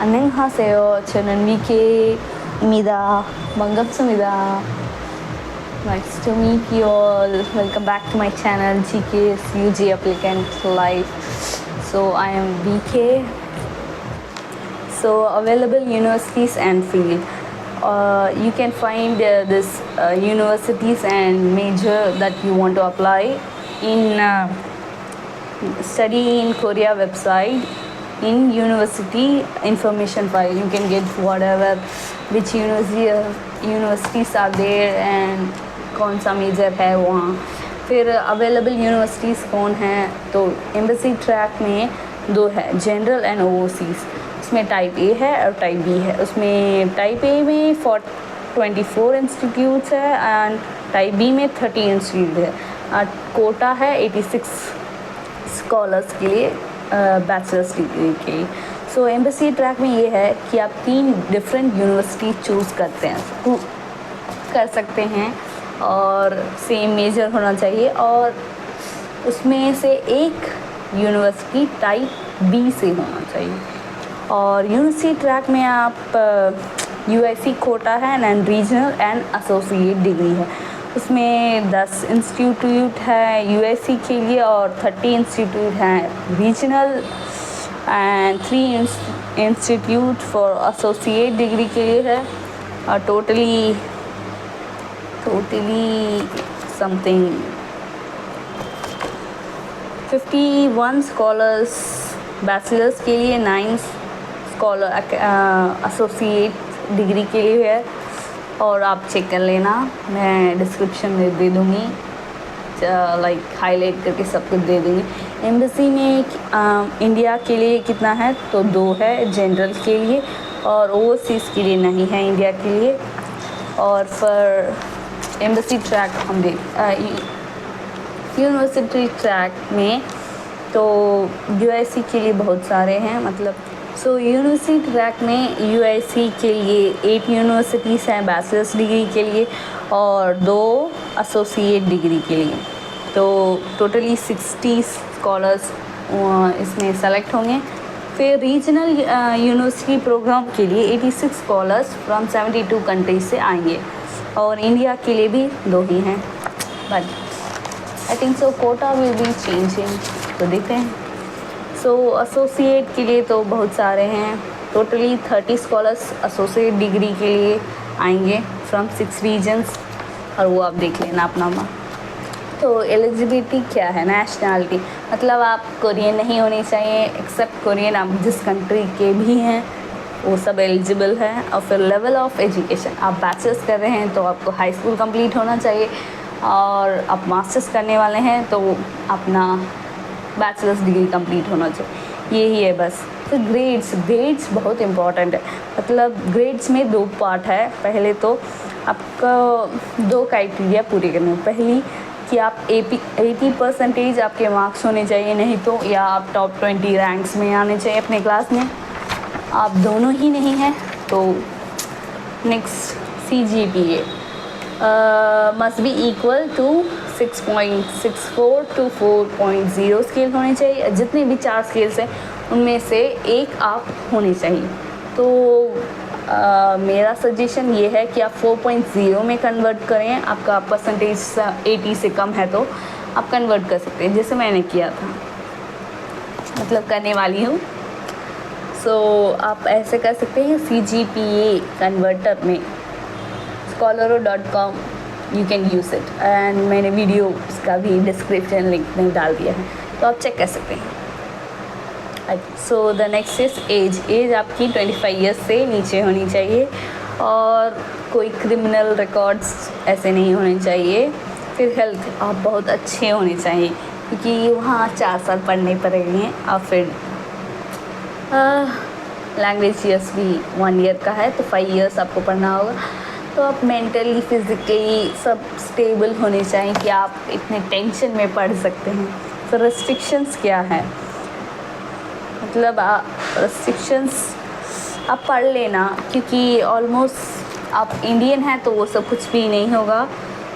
안녕하세요. 저는 위케입니다. 반갑습니다. Nice to meet you all. Welcome back to my channel GK's UG Applicant Life. So I am VK. So available universities and field. You can find this universities and major that you want to apply in Study in Korea website. In university information file you can get whatever which universities are there and कौन सा major है वहाँ. फिर available universities कौन हैं, तो embassy track में दो है, जनरल एंड ओवरसीज़. उसमें टाइप ए है और टाइप बी है. उसमें टाइप ए में 24 इंस्टीट्यूट्स है एंड टाइप बी में 30 इंस्टीट्यूट है. कोटा है 86 स्कॉलर्स के लिए बैचलर्स डिग्री के लिए. सो एम्बेसी ट्रैक में ये है कि आप 3 डिफरेंट यूनिवर्सिटी चूज़ कर सकते हैं और सेम मेजर होना चाहिए और उसमें से एक यूनिवर्सिटी टाइप बी से होना चाहिए. और यूनिवर्सिटी ट्रैक में आप यूआईसी कोटा है and regional and associate degree है. उसमें 10 इंस्टीट्यूट है यूएससी के लिए और 30 इंस्टीट्यूट हैं regional and 3 institute for associate degree के लिए है. और टोटली समथिंग 51 स्कॉलर्स बैचलर्स के लिए, 9 स्कॉलर एसोसिएट डिग्री के लिए है. और आप चेक कर लेना, मैं डिस्क्रिप्शन में दे दूँगी, लाइक हाईलाइट करके सब कुछ दे दूँगी. एम्बेसी में इंडिया के लिए कितना है, तो 2 है जनरल के लिए और ओवरसीज़ के लिए नहीं है इंडिया के लिए. और फिर एम्बेसी ट्रैक हम यूनिवर्सिटी ट्रैक में तो यूआईसी के लिए बहुत सारे हैं. मतलब सो यूनिवर्सिटी ट्रैक में यूआईसी के लिए 8 यूनिवर्सिटीज़ हैं बैचलर्स डिग्री के लिए और 2 एसोसिएट डिग्री के लिए. तो टोटली 60 स्कॉलर्स इसमें सेलेक्ट होंगे. फिर रीजनल यूनिवर्सिटी प्रोग्राम के लिए 86 स्कॉलर्स फ्रॉम 72 कंट्रीज से आएंगे और इंडिया के लिए भी 2 ही हैं. But I think so quota will be changing, तो देखते हैं. सो एसोसिएट के लिए तो बहुत सारे हैं. टोटली 30 स्कॉलर्स एसोसिएट डिग्री के लिए आएंगे फ्रॉम 6 रीजन्स और वो आप देख लेना अपना. तो एलिजिबिलिटी क्या है, नेशनैलिटी मतलब आप कोरियन नहीं होनी चाहिए, एक्सेप्ट कोरियन आप जिस कंट्री के भी हैं वो सब एलिजिबल है. और फिर लेवल ऑफ एजुकेशन, आप बैचलर्स कर रहे हैं तो आपको हाई स्कूल कंप्लीट होना चाहिए और आप मास्टर्स करने वाले हैं तो अपना बैचलर्स डिग्री कंप्लीट होना चाहिए. यही है बस. तो ग्रेड्स बहुत इम्पॉर्टेंट है. मतलब ग्रेड्स में 2 पार्ट है. पहले तो आपका 2 क्राइटेरिया पूरे करने हैं. पहली कि आप 80% आपके मार्क्स होने चाहिए, नहीं तो या आप टॉप 20 रैंक्स में आने चाहिए अपने क्लास में. आप दोनों ही नहीं हैं तो next CGPA must be equal to 6.64 to 4.0 scale होने चाहिए. जितने भी 4 स्केल्स हैं उनमें से एक आप होने चाहिए. तो मेरा सजेशन ये है कि आप 4.0 में कन्वर्ट करें. आपका परसेंटेज 80 से कम है तो आप कन्वर्ट कर सकते हैं, जैसे मैंने किया था, मतलब करने वाली हूँ. सो आप ऐसे कर सकते हैं CGPA कन्वर्टर में scholaro.com you can use it and मैंने वीडियो उसका भी डिस्क्रिप्शन लिंक में डाल दिया है तो आप चेक कर सकते हैं. So the next is as आपकी 25 ईयर्स से नीचे होनी चाहिए और कोई क्रिमिनल रिकॉर्ड्स ऐसे नहीं होने चाहिए. फिर हेल्थ आप बहुत अच्छे होने चाहिए क्योंकि वहाँ 4 साल पढ़ने पड़ेंगे. और फिर लैंग्वेज ईयर्स भी 1 ईयर का है तो 5 ईयर्स आपको पढ़ना होगा. तो आप मेंटली फिज़िकली सब स्टेबल होने चाहिए कि आप इतने टेंशन में पढ़ सकते हैं. तो रेस्ट्रिक्शंस क्या है, मतलब रेस्ट्रिक्शंस आप पढ़ लेना क्योंकि ऑलमोस्ट आप इंडियन हैं तो वो सब कुछ भी नहीं होगा.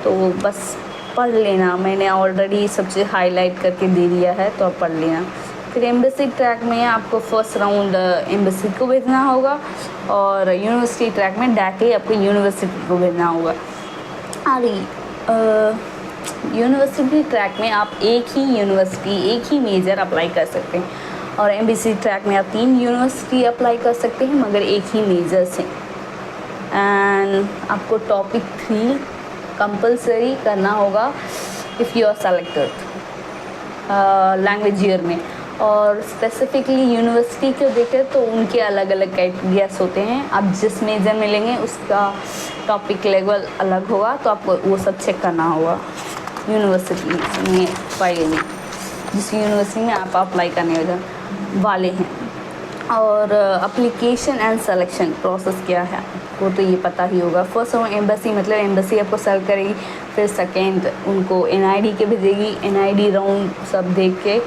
तो बस पढ़ लेना, मैंने ऑलरेडी सब चीज़ हाईलाइट करके दे दिया है तो आप पढ़ लेना. फिर एम्बेसी ट्रैक में आपको फर्स्ट राउंड एम्बेसी को भेजना होगा और यूनिवर्सिटी ट्रैक में डायरेक्टली आपको यूनिवर्सिटी को भेजना होगा। यूनिवर्सिटी ट्रैक में आप एक ही यूनिवर्सिटी एक ही मेजर अप्लाई कर सकते हैं और एमबीसी ट्रैक में आप 3 यूनिवर्सिटी अप्लाई कर सकते हैं मगर एक ही मेजर से। एंड आपको टॉपिक 3 कंपलसरी करना होगा if you are selected language year में। और स्पेसिफिकली यूनिवर्सिटी को देखें तो उनके अलग अलग क्राइटेरियास होते हैं। आप जिस मेजर में लेंगे उसका टॉपिक लेवल अलग होगा तो आपको वो सब चेक करना होगा यूनिवर्सिटी में फाइल में जिस यूनिवर्सिटी में आप अप्लाई करने वाले हैं। और एप्लीकेशन एंड सिलेक्शन प्रोसेस क्या है वो तो ये पता ही होगा। फर्स्ट एम्बेसी मतलब एम्बेसी आपको सेलेक्ट करेगी, फिर सेकेंड उनको एनआईडी के भेजेगी, एनआईडी राउंड सब देख के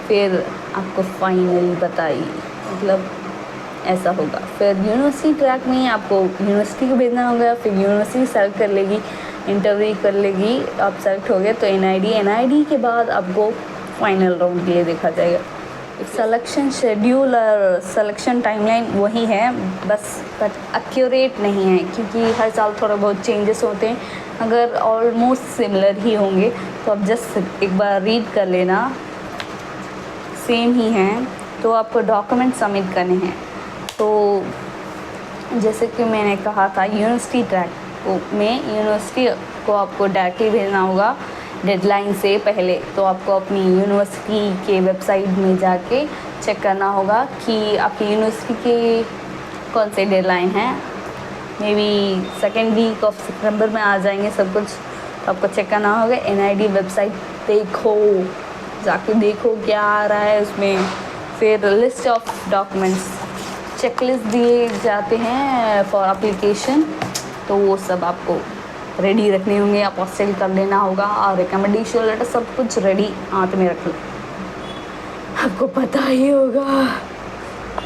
फिर आपको फाइनली बताएगी, मतलब ऐसा होगा। फिर यूनिवर्सिटी ट्रैक में आपको यूनिवर्सिटी को भेजना होगा, फिर यूनिवर्सिटी सेलेक्ट कर लेगी, इंटरव्यू कर लेगी, आप सेलेक्ट हो गए तो एनआईडी के बाद आपको फाइनल राउंड के लिए देखा जाएगा। सिलेक्शन शेड्यूल और सिलेक्शन टाइमलाइन वही है बस बट एक्यूरेट नहीं है क्योंकि हर साल थोड़ा बहुत चेंजेस होते हैं। अगर ऑलमोस्ट सिमिलर ही होंगे तो आप जस्ट एक बार रीड कर लेना, सेम ही हैं। तो आपको डॉक्यूमेंट सबमिट करने हैं। तो जैसे कि मैंने कहा था यूनिवर्सिटी ट्रैक में यूनिवर्सिटी को आपको डायरेक्टली भेजना होगा डेडलाइन से पहले। तो आपको अपनी यूनिवर्सिटी के वेबसाइट में जाके चेक करना होगा कि आपकी यूनिवर्सिटी के कौन से डेडलाइन हैं। Maybe second week of सितंबर में आ जाएंगे सब कुछ। तो आपको चेक करना होगा एनआईडी वेबसाइट देखो, जाके देखो क्या आ रहा है उसमें। फिर लिस्ट ऑफ डॉक्यूमेंट्स चेकलिस्ट दिए जाते हैं फॉर एप्लीकेशन, तो वो सब आपको रेडी रखने होंगे। अपोस्टिल कर लेना होगा और रिकमेंडेशन लेटर सब कुछ रेडी हाथ में रख लो। आपको पता ही होगा,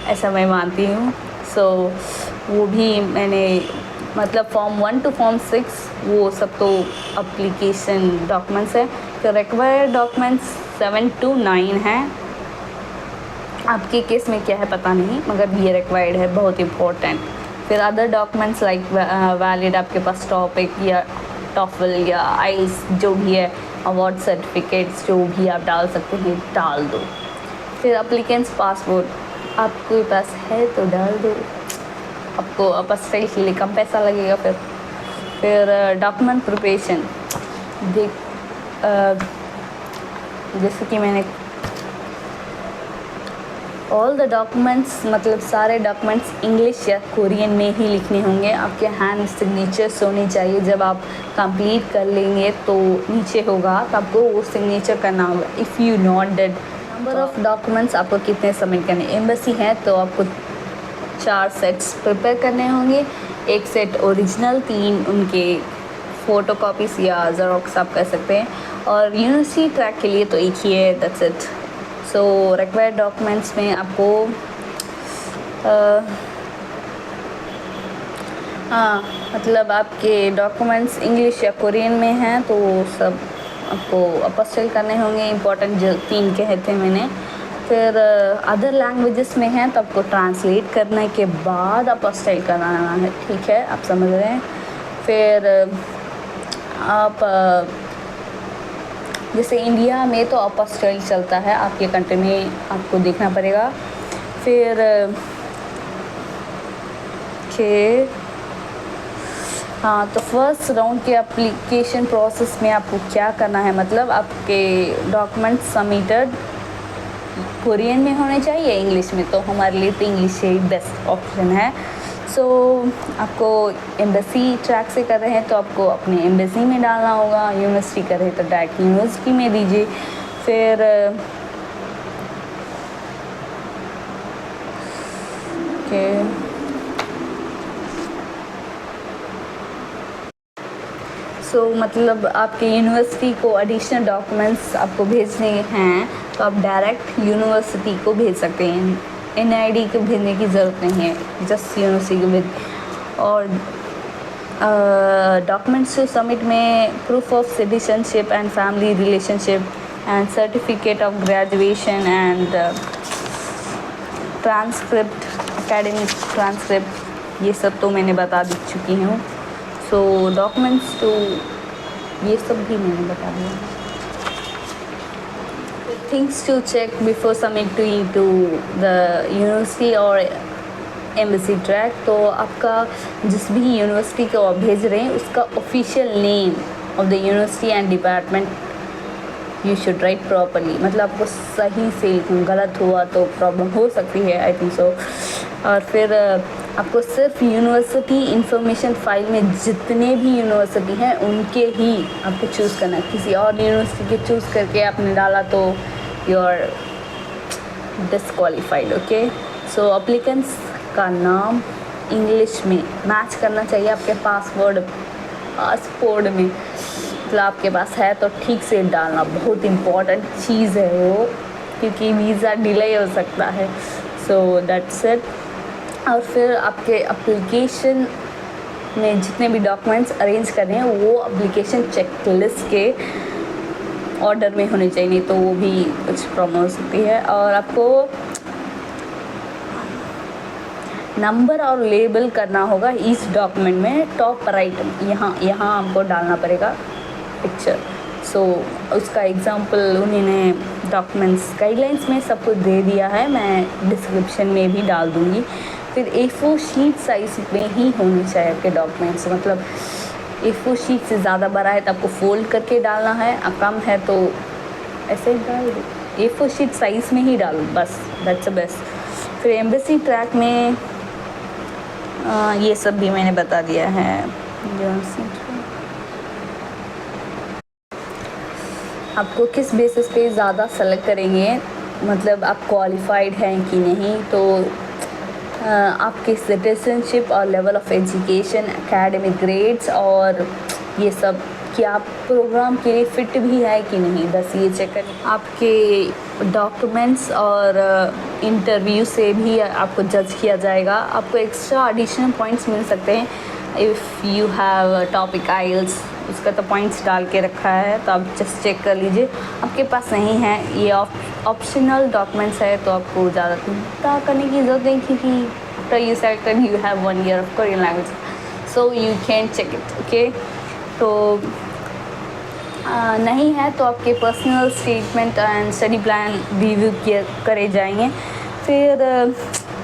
ऐसा मैं मानती हूँ। सो वो भी मैंने मतलब फॉर्म 1 to फॉर्म 6 वो सब तो एप्लीकेशन डॉक्यूमेंट्स है। तो रिक्वायर्ड डॉक्यूमेंट्स 7 to 9 हैं। आपके केस में क्या है पता नहीं मगर ये रिक्वायर्ड है, बहुत इम्पोर्टेंट। फिर अदर डॉक्यूमेंट्स लाइक वैलिड आपके पास टॉपिक या टॉफल या आइल्स जो भी है, अवार्ड सर्टिफिकेट्स जो भी आप डाल सकते हैं डाल दो। फिर अप्लीकेंट्स पासपोर्ट आपके पास है तो डाल दो, आपको अपोस्टिल के लिए कम पैसा लगेगा। फिर डॉक्यूमेंट प्रिपरेशन जैसे कि मैंने ऑल द डॉक्यूमेंट्स मतलब सारे डॉक्यूमेंट्स इंग्लिश या कोरियन में ही लिखने होंगे। आपके हैंड सिग्नेचर्स होने चाहिए। जब आप कंप्लीट कर लेंगे तो नीचे होगा तो आपको वो सिग्नेचर करना होगा। If you not dead number of documents आपको कितने सबमिट करने। एम्बेसी है तो आपको 4 सेट्स प्रिपेयर करने होंगे। एक सेट ओरिजिनल, 3 उनके फ़ोटो कॉपीज़ या ज़ेरॉक्स आप कर सकते हैं। और यूनिवर्सिटी ट्रैक के लिए तो एक ही है, that's it. So required documents में आपको मतलब आपके डॉक्यूमेंट्स इंग्लिश या कोरियन में हैं तो सब आपको अपोस्टिल करने होंगे। इम्पोर्टेंट जो 3 कहे थे मैंने। फिर अदर लैंग्वेजेस में हैं तो आपको ट्रांसलेट करने के बाद अपोस्टिल कराना है, ठीक है, आप समझ रहे हैं। फिर आप जैसे इंडिया में तो अपोस्टिल चलता है, आपके कंट्री में आपको देखना पड़ेगा। फिर हाँ, तो फर्स्ट राउंड के एप्लीकेशन प्रोसेस में आपको क्या करना है, मतलब आपके डॉक्यूमेंट सबमिटेड कोरियन में होने चाहिए, इंग्लिश में। तो हमारे लिए तो इंग्लिश ही बेस्ट ऑप्शन है। सो आपको एम्बेसी ट्रैक से कर रहे हैं तो आपको अपने एम्बेसी में डालना होगा। यूनिवर्सिटी कर रहे हैं तो डायरेक्ट यूनिवर्सिटी में दीजिए। फिर सो मतलब आपके यूनिवर्सिटी को एडिशनल डॉक्यूमेंट्स आपको भेजने हैं तो आप डायरेक्ट यूनिवर्सिटी को भेज सकते हैं। एनआईडी को भेजने की ज़रूरत नहीं है, जस्ट यूनिवर्सिटी को भेज। और डॉक्यूमेंट्स टू सबमिट में proof of citizenship and family relationship and certificate of graduation and transcript, academic transcript, ये सब तो मैंने बता दी चुकी हूँ। सो डॉक्यूमेंट्स तो ये सब भी मैंने बता दिया। Things to check before submitting to the university और एम्बेसी ट्रैक। तो आपका जिस भी यूनिवर्सिटी को आप भेज रहे हैं उसका official name of the university and department you should write properly. मतलब आपको सही से, गलत हुआ तो प्रॉब्लम हो सकती है, आई थिंक सो। और फिर आपको सिर्फ यूनिवर्सिटी इंफॉर्मेशन फाइल में जितने भी यूनिवर्सिटी हैं उनके ही आपको चूज़ करना है। किसी और यूनिवर्सिटी के चूज़ करके आपने डाला तो you are disqualified. Okay, so applicants का नाम इंग्लिश में मैच करना चाहिए आपके पासपोर्ट में। मतलब आपके पास है तो ठीक से डालना, बहुत इम्पॉर्टेंट चीज़ है वो, क्योंकि वीज़ा डिले हो सकता है। So that's it. और फिर आपके एप्लीकेशन में जितने भी डॉक्यूमेंट्स अरेंज कर रहे हैं वो एप्लीकेशन चेकलिस्ट के ऑर्डर में होने चाहिए, नहीं तो वो भी कुछ प्रॉब्लम हो सकती है। और आपको नंबर और लेबल करना होगा इस डॉक्यूमेंट में टॉप राइट, यहाँ हमको डालना पड़ेगा पिक्चर। सो उसका एग्जांपल उन्होंने डॉक्यूमेंट्स गाइडलाइंस में सब कुछ दे दिया है, मैं डिस्क्रिप्शन में भी डाल दूँगी। फिर A4 शीट साइज़ में ही होनी चाहिए आपके डॉक्यूमेंट्स। मतलब A4 शीट से ज़्यादा बड़ा है तो आपको फोल्ड करके डालना है, कम है तो ऐसे ही डाल दो, A4 शीट साइज़ में ही डालो, बस दैट्स द बेस्ट। फिर एम्बेसी ट्रैक में ये सब भी मैंने बता दिया है। आपको किस बेसिस पे ज़्यादा सेलेक्ट करेंगे, मतलब आप क्वालिफाइड हैं कि नहीं, तो आपकी सिटीजनशिप और level of education, academic grades और ये सब कि आप प्रोग्राम के लिए फ़िट भी है कि नहीं, बस ये चेक करें। आपके डॉक्यूमेंट्स और इंटरव्यू से भी आपको जज किया जाएगा। आपको एक्स्ट्रा एडिशनल पॉइंट्स मिल सकते हैं इफ़ यू हैव टॉपिक आइल्स, उसका तो पॉइंट्स डाल के रखा है, तो आप जस्ट चेक कर लीजिए। आपके पास नहीं है, ये ऑप्शनल डॉक्यूमेंट्स है, तो आपको ज़्यादा चिंता करने की ज़रूरत नहीं, क्योंकि after you selected you have 1 year of Korean language, so you can check it. Okay, तो नहीं है तो आपके personal statement and study plan review करे जाएंगे। फिर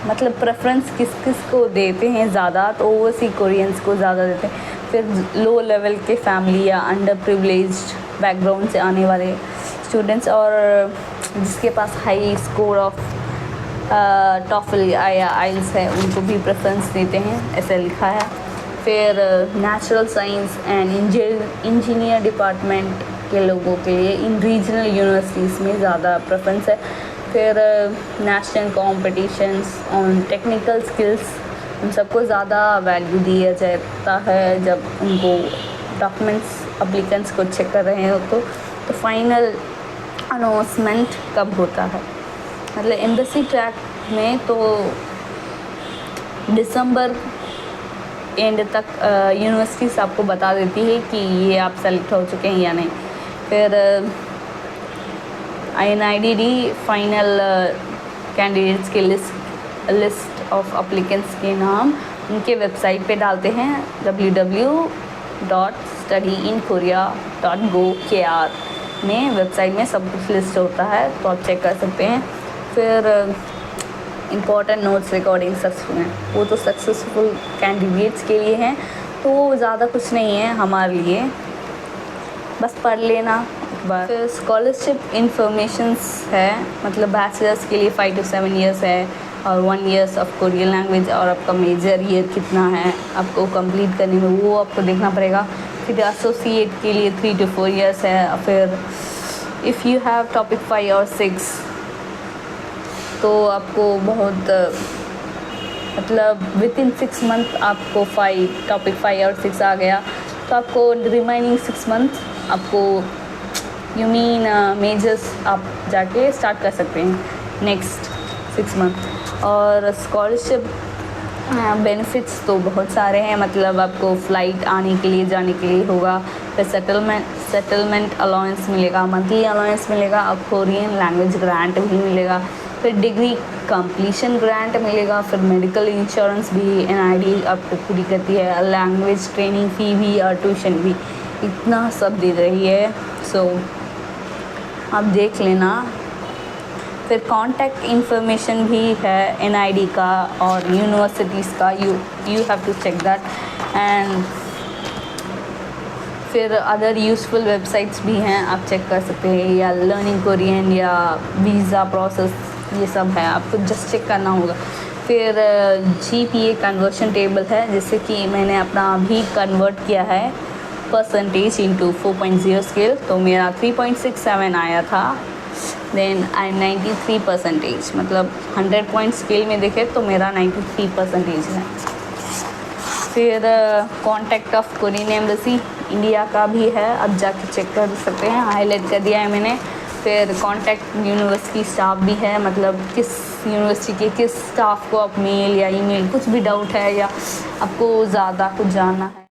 मतलब प्रेफरेंस किस किस को देते हैं ज़्यादा, तो ओवरसी कोरियंस को ज़्यादा देते हैं। फिर लो लेवल के फैमिली या अंडर प्रिविलेज्ड बैकग्राउंड से आने वाले स्टूडेंट्स और जिसके पास हाई स्कोर ऑफ टॉफल या आइल्स है उनको भी प्रेफरेंस देते हैं, ऐसा लिखा है। फिर natural science and engineer department के लोगों के लिए इन रीजनल यूनिवर्सिटीज़ में ज़्यादा प्रेफरेंस है। फिर national competitions on technical skills, उन सबको ज़्यादा वैल्यू दिया जाता है जब उनको डॉक्यूमेंट्स अप्लीकेंट्स को चेक कर रहे हो तो फाइनल अनाउंसमेंट कब होता है। मतलब एम्बेसी ट्रैक में तो दिसंबर एंड तक यूनिवर्सिटीज़ आपको बता देती है कि ये आप सेलेक्ट हो चुके हैं या नहीं। फिर INIDD फाइनल कैंडिडेट्स के लिस्ट ऑफ एप्लीकेंट्स के नाम उनके वेबसाइट पे डालते हैं www.studyinkorea.go.kr में, वेबसाइट में सब कुछ लिस्ट होता है, तो आप चेक कर सकते हैं। फिर इम्पॉर्टेंट नोट्स रिकॉर्डिंग सक्सेसफुल हैं, वो तो सक्सेसफुल कैंडिडेट्स के लिए हैं, तो वो ज़्यादा कुछ नहीं है हमारे लिए, बस पढ़ लेना एक बार। फिर स्कॉलरशिप इंफॉर्मेशंस है, मतलब बैचलर्स के लिए 5 to 7 years है और 1 year ऑफ कोरियन लैंग्वेज, और आपका मेजर ईयर कितना है आपको कंप्लीट करने में वो आपको देखना पड़ेगा। फिर एसोसिएट के लिए 3 to 4 years है। फिर इफ़ यू हैव टॉपिक 5 और 6 तो आपको बहुत मतलब विद इन 6 month आपको टॉपिक 5 और 6 आ गया, तो आपको रिमाइनिंग 6 month आपको मेजर्स आप जाके स्टार्ट कर सकते हैं नेक्स्ट 6 month। और स्कॉलरशिप बेनिफिट्स तो बहुत सारे हैं, मतलब आपको फ़्लाइट आने के लिए जाने के लिए होगा। फिर सेटलमेंट अलाउंस मिलेगा, मंथली अलाउंस मिलेगा, और कोरियन लैंग्वेज ग्रांट भी मिलेगा। फिर डिग्री कंप्लीशन ग्रांट मिलेगा, फिर मेडिकल इंश्योरेंस भी NID आपको पूरी करती है, लैंग्वेज ट्रेनिंग फ़ी भी और ट्यूशन भी, इतना सब दे रही है। सो आप देख लेना। फिर कॉन्टैक्ट इन्फॉर्मेशन भी है NID का और यूनिवर्सिटीज़ का, you have to check that. And फिर अदर यूज़फुल वेबसाइट्स भी हैं, आप चेक कर सकते हैं, या लर्निंग कोरियन या वीज़ा प्रोसेस, ये सब है, आपको जस्ट चेक करना होगा। फिर GPA कन्वर्शन टेबल है, जैसे कि मैंने अपना अभी कन्वर्ट किया है परसेंटेज इंटू 4.0 स्केल, तो मेरा 3.67 आया था। देन आई 93%, मतलब 100 पॉइंट स्केल में देखे तो मेरा 93% है। फिर contact of Korean embassy India का भी है, अब जाके चेक कर सकते हैं, हाईलाइट कर दिया है मैंने। फिर कॉन्टैक्ट यूनिवर्सिटी स्टाफ भी है, मतलब किस यूनिवर्सिटी के किस स्टाफ को आप मेल या ईमेल, कुछ भी डाउट है या आपको ज़्यादा कुछ जानना है